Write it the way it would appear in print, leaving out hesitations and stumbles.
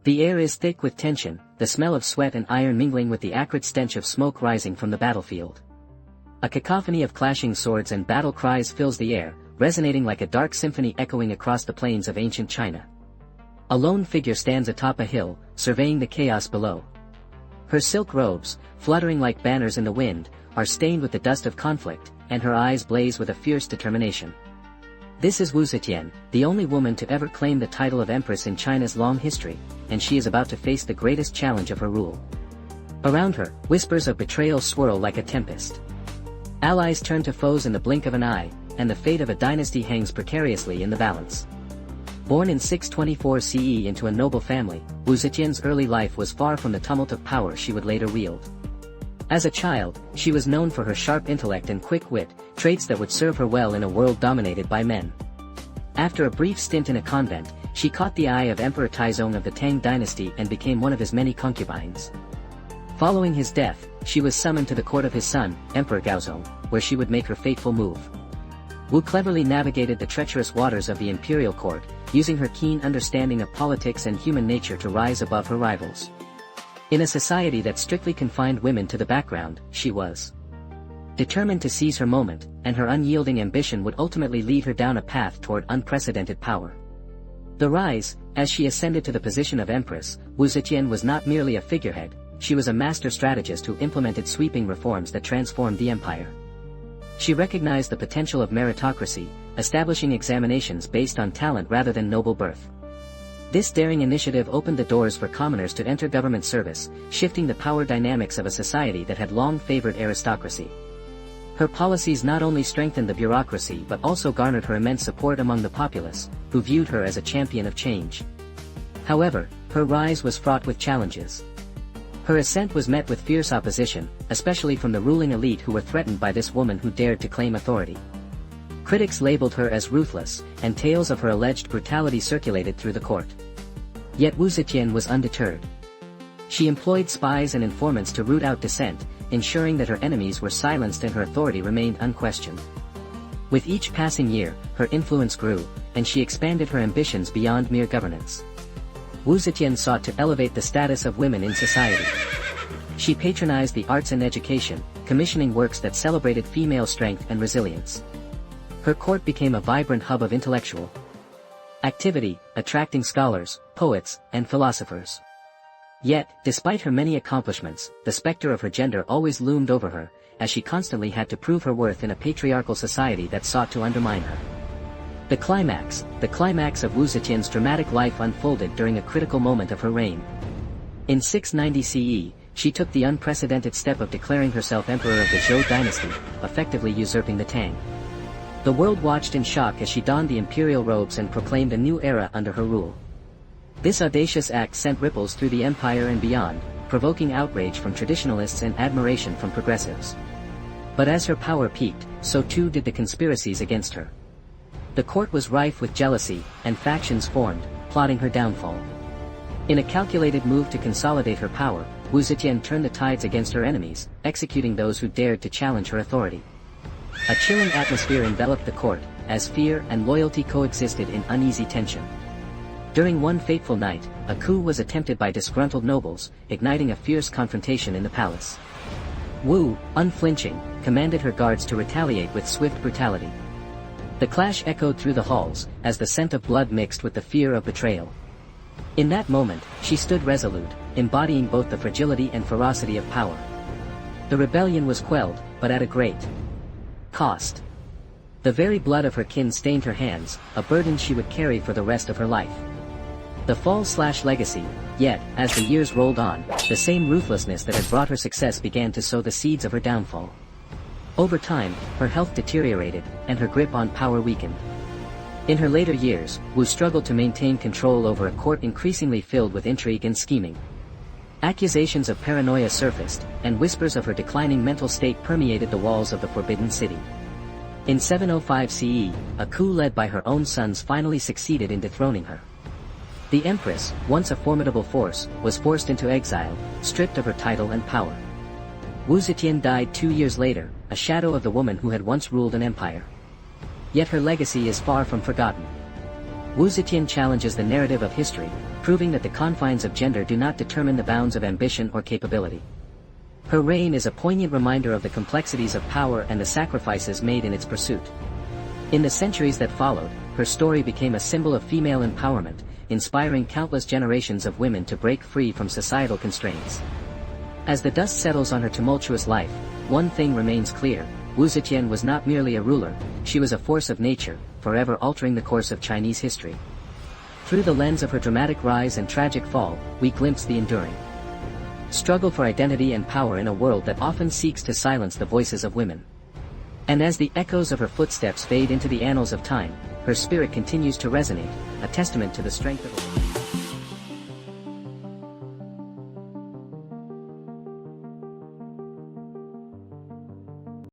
The air is thick with tension, the smell of sweat and iron mingling with the acrid stench of smoke rising from the battlefield. A cacophony of clashing swords and battle cries fills the air, resonating like a dark symphony echoing across the plains of ancient China. A lone figure stands atop a hill, surveying the chaos below. Her silk robes, fluttering like banners in the wind, are stained with the dust of conflict, and her eyes blaze with a fierce determination. This is Wu Zetian, the only woman to ever claim the title of empress in China's long history, and she is about to face the greatest challenge of her rule. Around her, whispers of betrayal swirl like a tempest. Allies turn to foes in the blink of an eye, and the fate of a dynasty hangs precariously in the balance. Born in 624 CE into a noble family, Wu Zetian's early life was far from the tumult of power she would later wield. As a child, she was known for her sharp intellect and quick wit, traits that would serve her well in a world dominated by men. After a brief stint in a convent, she caught the eye of Emperor Taizong of the Tang dynasty and became one of his many concubines. Following his death, she was summoned to the court of his son, Emperor Gaozong, where she would make her fateful move. Wu cleverly navigated the treacherous waters of the imperial court, using her keen understanding of politics and human nature to rise above her rivals. In a society that strictly confined women to the background, she was determined to seize her moment, and her unyielding ambition would ultimately lead her down a path toward unprecedented power. The rise, as she ascended to the position of empress, Wu Zetian was not merely a figurehead, she was a master strategist who implemented sweeping reforms that transformed the empire. She recognized the potential of meritocracy, establishing examinations based on talent rather than noble birth. This daring initiative opened the doors for commoners to enter government service, shifting the power dynamics of a society that had long favored aristocracy. Her policies not only strengthened the bureaucracy but also garnered her immense support among the populace, who viewed her as a champion of change. However, her rise was fraught with challenges. Her ascent was met with fierce opposition, especially from the ruling elite who were threatened by this woman who dared to claim authority. Critics labeled her as ruthless, and tales of her alleged brutality circulated through the court. Yet Wu Zetian was undeterred. She employed spies and informants to root out dissent, ensuring that her enemies were silenced and her authority remained unquestioned. With each passing year, her influence grew, and she expanded her ambitions beyond mere governance. Wu Zetian sought to elevate the status of women in society. She patronized the arts and education, commissioning works that celebrated female strength and resilience. Her court became a vibrant hub of intellectual activity, attracting scholars, poets, and philosophers. Yet, despite her many accomplishments, the specter of her gender always loomed over her, as she constantly had to prove her worth in a patriarchal society that sought to undermine her. The climax of Wu Zetian's dramatic life unfolded during a critical moment of her reign. In 690 CE, she took the unprecedented step of declaring herself emperor of the Zhou dynasty, effectively usurping the Tang. The world watched in shock as she donned the imperial robes and proclaimed a new era under her rule. This audacious act sent ripples through the empire and beyond, provoking outrage from traditionalists and admiration from progressives. But as her power peaked, so too did the conspiracies against her. The court was rife with jealousy, and factions formed, plotting her downfall. In a calculated move to consolidate her power, Wu Zetian turned the tides against her enemies, executing those who dared to challenge her authority. A chilling atmosphere enveloped the court, as fear and loyalty coexisted in uneasy tension. During one fateful night, a coup was attempted by disgruntled nobles, igniting a fierce confrontation in the palace. Wu, unflinching, commanded her guards to retaliate with swift brutality. The clash echoed through the halls, as the scent of blood mixed with the fear of betrayal. In that moment, she stood resolute, embodying both the fragility and ferocity of power. The rebellion was quelled, but at a great cost. The very blood of her kin stained her hands, a burden she would carry for the rest of her life. The fall/legacy, yet, as the years rolled on, the same ruthlessness that had brought her success began to sow the seeds of her downfall. Over time, her health deteriorated, and her grip on power weakened. In her later years, Wu struggled to maintain control over a court increasingly filled with intrigue and scheming. Accusations of paranoia surfaced, and whispers of her declining mental state permeated the walls of the Forbidden City. In 705 CE, a coup led by her own sons finally succeeded in dethroning her. The empress, once a formidable force, was forced into exile, stripped of her title and power. Wu Zetian died 2 years later, a shadow of the woman who had once ruled an empire. Yet her legacy is far from forgotten. Zetian challenges the narrative of history, proving that the confines of gender do not determine the bounds of ambition or capability. Her reign is a poignant reminder of the complexities of power and the sacrifices made in its pursuit. In the centuries that followed, her story became a symbol of female empowerment, inspiring countless generations of women to break free from societal constraints. As the dust settles on her tumultuous life, one thing remains clear: Zetian was not merely a ruler, she was a force of nature, forever altering the course of Chinese history. Through the lens of her dramatic rise and tragic fall, we glimpse the enduring struggle for identity and power in a world that often seeks to silence the voices of women. And as the echoes of her footsteps fade into the annals of time, her spirit continues to resonate, a testament to the strength of